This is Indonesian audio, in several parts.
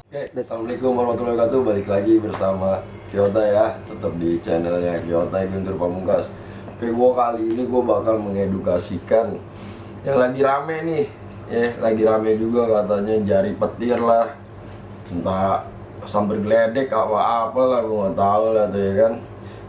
Oke, assalamualaikum warahmatullahi wabarakatuh. Balik lagi bersama Kyota ya, tetap di channelnya Kyota Guntur Pamungkas. Oke, kali ini gue bakal mengedukasikan yang lagi rame nih, lagi rame juga katanya jari petir lah, entah sambar geledek apa lah, gue nggak tahu lah tuh ya kan.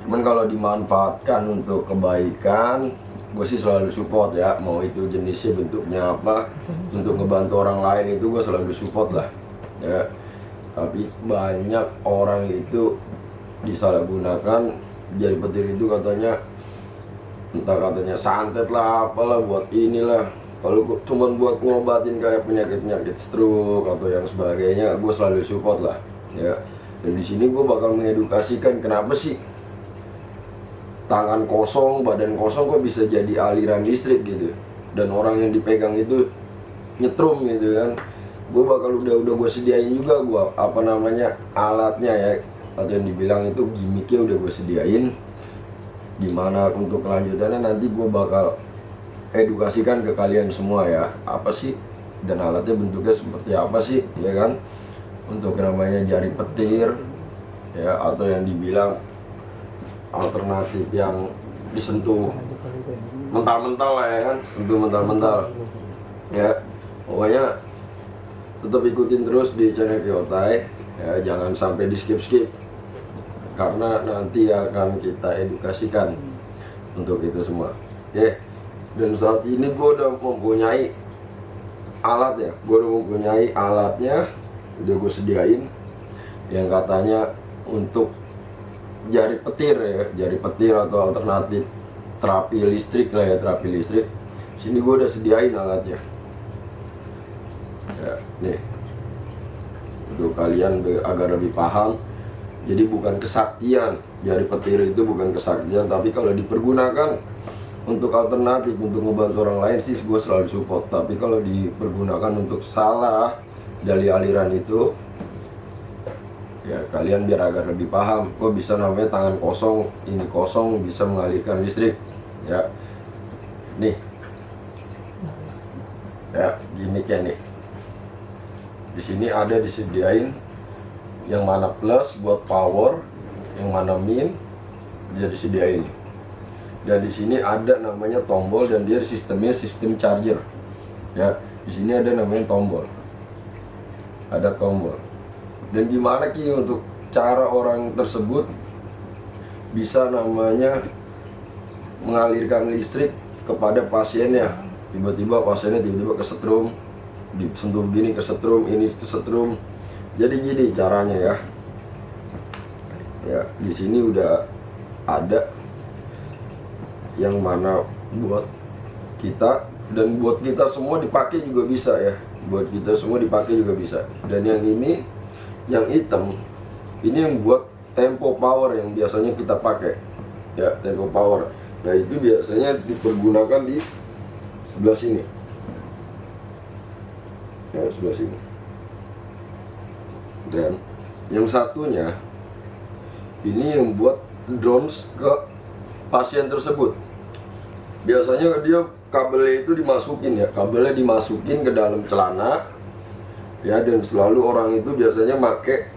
Cuman kalau dimanfaatkan untuk kebaikan, gue sih selalu support ya. Mau itu jenisnya bentuknya apa, untuk ngebantu orang lain itu gue selalu support lah ya. Tapi banyak orang itu disalahgunakan jari petir itu, katanya entah katanya santet lah apalah, buat inilah. Kalau cuman buat ngobatin kayak penyakit stroke atau yang sebagainya, gue selalu support lah ya. Dan di sini gue bakal mengedukasikan kenapa sih tangan kosong, badan kosong kok bisa jadi aliran listrik gitu, dan orang yang dipegang itu nyetrum gitu kan. Gue bakal udah gue sediain juga, gue apa namanya alatnya ya, atau yang dibilang itu gimmicknya udah gue sediain. Gimana untuk kelanjutannya nanti gue bakal edukasikan ke kalian semua ya, apa sih dan alatnya bentuknya seperti apa sih ya kan. Untuk namanya jari petir ya, atau yang dibilang alternatif yang disentuh mental-mental lah ya kan, sentuh mental-mental ya. Pokoknya tetap ikutin terus di channel Kyotai ya, jangan sampai di skip karena nanti akan kita edukasikan untuk itu semua ya. Dan saat ini gue udah mempunyai alat ya, alatnya udah gue sediain, yang katanya untuk jari petir ya, jari petir atau alternatif terapi listrik lah ya, terapi listrik. Sini gue udah sediain alatnya ya, nih untuk kalian agar lebih paham. Jadi bukan kesaktian, jari petir itu bukan kesaktian, tapi kalau dipergunakan untuk alternatif, untuk membantu orang lain sih gue selalu support. Tapi kalau dipergunakan untuk salah dari aliran itu ya, kalian biar agar lebih paham kok bisa namanya tangan kosong, ini kosong bisa mengalirkan listrik ya. Nih ya, gimmicknya nih. Di sini ada disediain yang mana plus buat power, yang mana min dia disediain. Dan di sini ada namanya tombol, dan dia sistemnya sistem charger. Ya, di sini ada namanya tombol. Ada tombol. Dan gimana Ki untuk cara orang tersebut bisa namanya mengalirkan listrik kepada pasiennya? Tiba-tiba pasiennya kesetrum, disentuh begini kesetrum, ini kesetrum. Jadi gini caranya ya. Ya, di sini udah ada yang mana buat kita, dan buat kita semua dipakai juga bisa ya. Buat kita semua dipakai juga bisa. Dan yang ini, yang hitam, ini yang buat tempo power yang biasanya kita pakai. Ya, tempo power. Nah, itu biasanya dipergunakan di sebelah sini. Ya, sebelah sini. Dan yang satunya ini yang buat drones ke pasien tersebut. Biasanya dia kabelnya itu dimasukin ya, kabelnya dimasukin ke dalam celana ya. Dan selalu orang itu biasanya pakai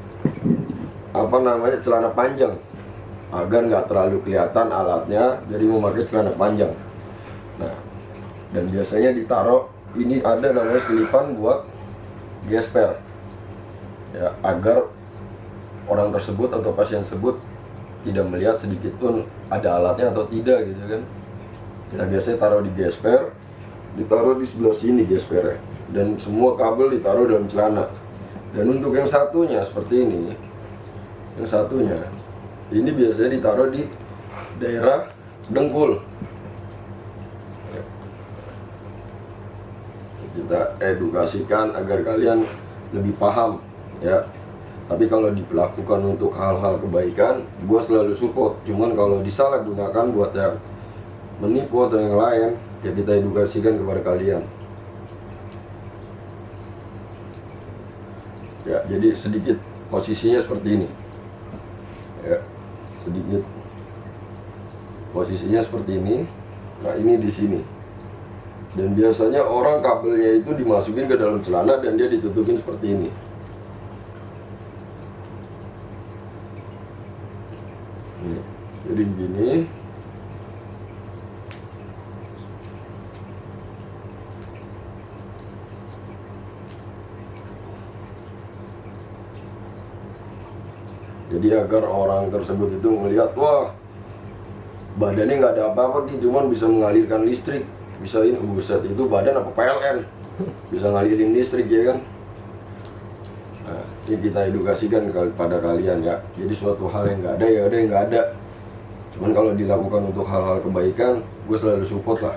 apa namanya celana panjang agar nggak terlalu kelihatan alatnya, jadi memakai celana panjang. Nah, dan biasanya ditaruh ini, ada namanya selipan buat gesper ya, agar orang tersebut atau pasien tersebut tidak melihat sedikit pun ada alatnya atau tidak gitu kan. Kita biasanya taruh di gesper, ditaruh di sebelah sini gespernya, dan semua kabel ditaruh dalam celana. Dan untuk yang satunya seperti ini, yang satunya ini biasanya ditaruh di daerah dengkul. Kita edukasikan agar kalian lebih paham ya. Tapi kalau dilakukan untuk hal-hal kebaikan, gue selalu support. Cuman kalau disalahgunakan buat yang menipu atau yang lain, ya kita edukasikan kepada kalian ya. Jadi sedikit posisinya seperti ini ya, sedikit posisinya seperti ini. Nah, ini di sini. Dan biasanya orang kabelnya itu dimasukin ke dalam celana dan dia ditutupin seperti ini. Nih, jadi begini. Jadi agar orang tersebut itu melihat, wah badannya nggak ada apa-apa gitu, cuman bisa mengalirkan listrik, bisa ini, buset, itu badan apa PLN bisa ngalirin listrik ya kan. Nah, ini kita edukasikan kepada kalian ya. Jadi suatu hal yang nggak ada ya udah yang nggak ada. Cuman kalau dilakukan untuk hal-hal kebaikan, gue selalu support lah.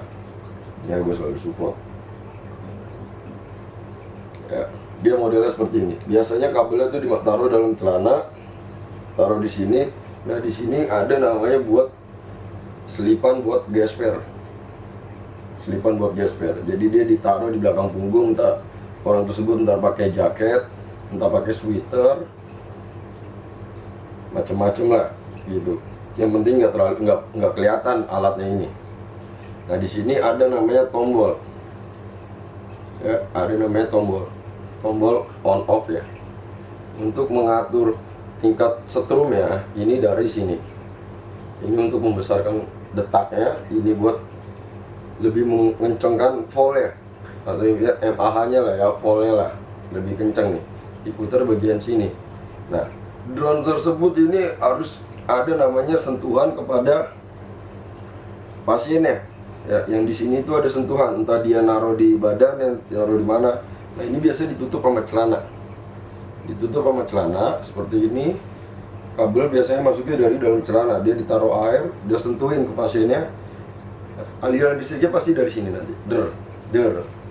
Ya gue selalu support. Ya, dia modelnya seperti ini. Biasanya kabelnya tuh ditaruh dalam celana, taruh di sini. Nah di sini ada namanya buat selipan buat gesper. Selipan buat gesper. Jadi dia ditaruh di belakang punggung, entah orang tersebut entar pakai jaket, entah pakai sweater, macem-macem lah gitu. Yang penting nggak kelihatan alatnya ini. Nah di sini ada namanya tombol. Ya, ada namanya tombol on off ya. Untuk mengatur tingkat setrum ya, ini dari sini. Ini untuk membesarkan detaknya, ini buat lebih mengencangkan volt ya, atau ya mAh-nya lah ya, voltnya lah lebih kencang nih. Diputar bagian sini. Nah, drone tersebut ini harus ada namanya sentuhan kepada pasiennya. Ya, yang di sini itu ada sentuhan, entah dia naruh di badan, yang naruh di mana. Nah, ini biasa ditutup sama celana. Ditutup sama celana seperti ini. Kabel biasanya masuknya dari dalam celana, dia ditaruh air, dia sentuhin ke pasiennya. Aliran listriknya pasti dari sini nanti, der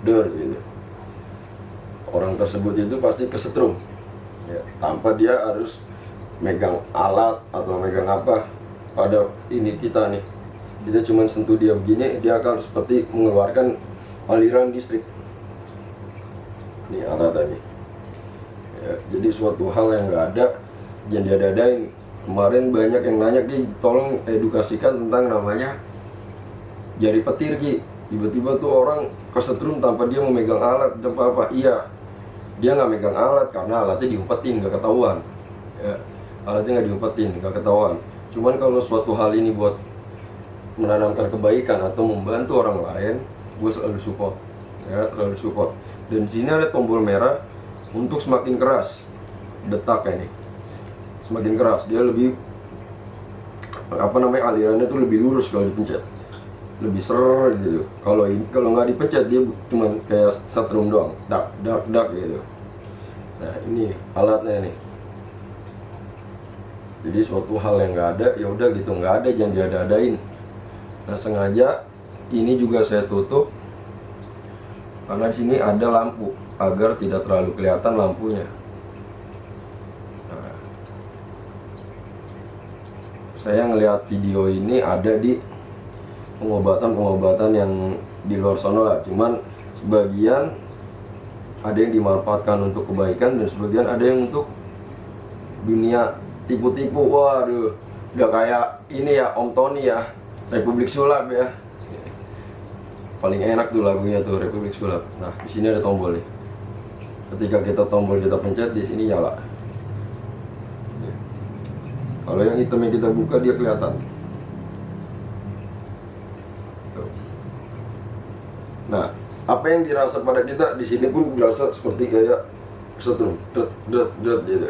gitu. Orang tersebut itu pasti kesetrum, ya, tanpa dia harus megang alat atau megang apa pada ini kita nih. Kita cuma sentuh dia begini, dia akan seperti mengeluarkan aliran listrik. Ini alat tadi. Ya, jadi suatu hal yang nggak ada, jangan diada-adain. Kemarin banyak yang nanya, Ki, tolong edukasikan tentang namanya jari petir, Ki. Tiba-tiba tuh orang kesetrum tanpa dia memegang alat dan apa-apa. Iya, dia nggak megang alat karena alatnya diumpetin, nggak ketahuan. Ya, alatnya nggak diumpetin, nggak ketahuan. Cuman kalau suatu hal ini buat menanamkan kebaikan atau membantu orang lain, gue selalu support. Ya, selalu support. Dan di sini ada tombol merah untuk semakin keras detaknya nih. Semakin keras, dia lebih alirannya tuh lebih lurus kalau dipencet. Lebih ser gitu. Kalau nggak dipencet dia cuma kayak setrum doang, dak gitu. Nah ini alatnya nih. Jadi suatu hal yang nggak ada ya udah gitu, nggak ada, jangan diada-adain. Nah sengaja ini juga saya tutup karena di sini ada lampu agar tidak terlalu kelihatan lampunya. Nah, saya ngelihat video ini ada di pengobatan yang di luar sana lah, cuman sebagian ada yang dimanfaatkan untuk kebaikan dan sebagian ada yang untuk dunia tipu-tipu. Waduh, udah kayak ini ya, Om Tony ya, Republik Sulap ya, paling enak tuh lagunya tuh, Republik Sulap. Nah di sini ada tombol nih, ketika kita tombol kita pencet di sini nyala. Kalau yang hitam yang kita buka dia kelihatan. Nah, apa yang dirasa pada kita di sini pun berasa seperti kayak setrum, dret gitu,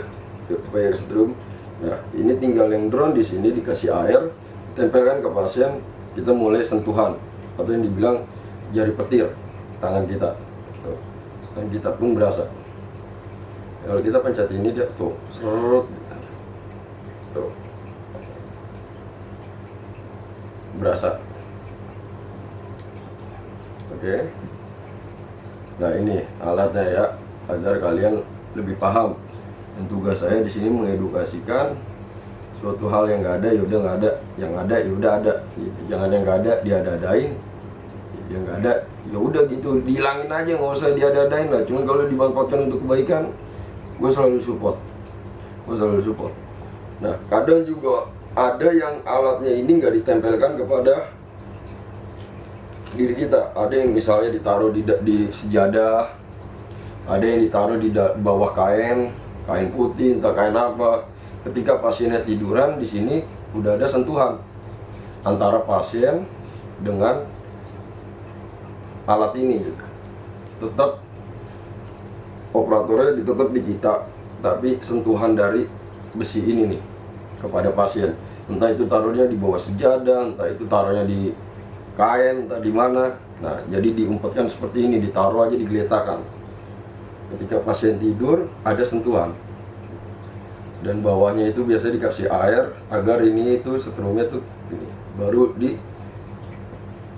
kayak setrum. Nah, ini tinggal yang drone di sini dikasih air, tempelkan ke pasien, kita mulai sentuhan atau yang dibilang jari petir tangan kita, dan kita pun berasa. Kalau kita pencet ini dia tuh, serut, tuh, berasa. Oke. Nah ini alatnya ya, agar kalian lebih paham. Dan tugas saya di sini mengedukasikan. Suatu hal yang nggak ada ya udah nggak ada, yang ada ya udah ada. Jangan yang nggak ada diada-adain. Yang nggak ada ya udah gitu, dihilangin aja, nggak usah diada-adain lah. Cuman kalau dimanfaatkan untuk kebaikan, gue selalu support. Nah kadang juga ada yang alatnya ini nggak ditempelkan kepada diri kita. Ada yang misalnya ditaruh di sejadah, ada yang ditaruh di bawah kain putih, entah kain apa. Ketika pasiennya tiduran di sini, udah ada sentuhan antara pasien dengan alat ini gitu. Tetap operatornya tetap di kita, tapi sentuhan dari besi ini nih kepada pasien, entah itu taruhnya di bawah sejadah, entah itu taruhnya di kain, entah di mana. Nah, jadi diumpetkan seperti ini, ditaruh aja, digeletakan. Ketika pasien tidur ada sentuhan, dan bawahnya itu biasanya dikasih air agar ini itu setrumnya tuh ini, baru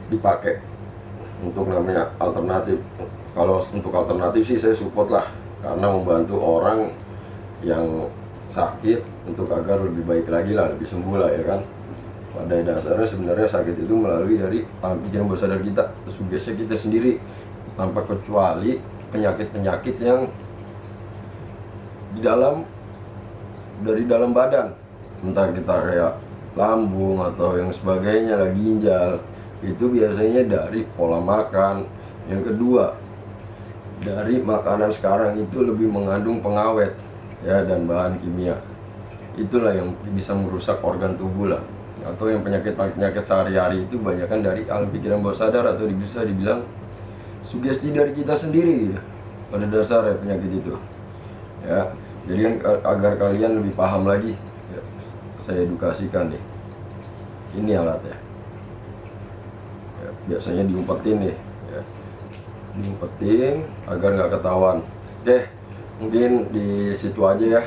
dipakai untuk namanya alternatif. Kalau untuk alternatif sih saya support lah, karena membantu orang yang sakit untuk agar lebih baik lagi lah, lebih sembuh lah ya kan. Pada dasarnya sebenarnya sakit itu melalui dari alam pikiran bawah sadar kita, sugesti kita sendiri, tanpa kecuali penyakit-penyakit yang dari dalam badan, entah kita kayak lambung atau yang sebagainya lah, ginjal, itu biasanya dari pola makan. Yang kedua, dari makanan sekarang itu lebih mengandung pengawet ya dan bahan kimia. Itulah yang bisa merusak organ tubuh lah. Atau yang penyakit-penyakit sehari-hari itu banyakkan dari alam pikiran bawah sadar, atau bisa dibilang sugesti dari kita sendiri ya, pada dasarnya penyakit itu ya. Jadi agar kalian lebih paham lagi ya, saya edukasikan nih, ini alatnya ya, biasanya diumpetin nih ya, diumpetin agar nggak ketahuan. Oke, mungkin di situ aja ya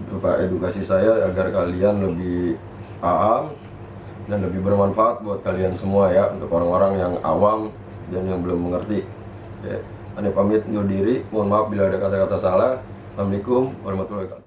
berupa edukasi saya, agar kalian lebih paham dan lebih bermanfaat buat kalian semua ya, untuk orang-orang yang awam dan yang belum mengerti. Oke, Ane pamit undur diri, mohon maaf bila ada kata-kata salah. Assalamualaikum warahmatullahi wabarakatuh.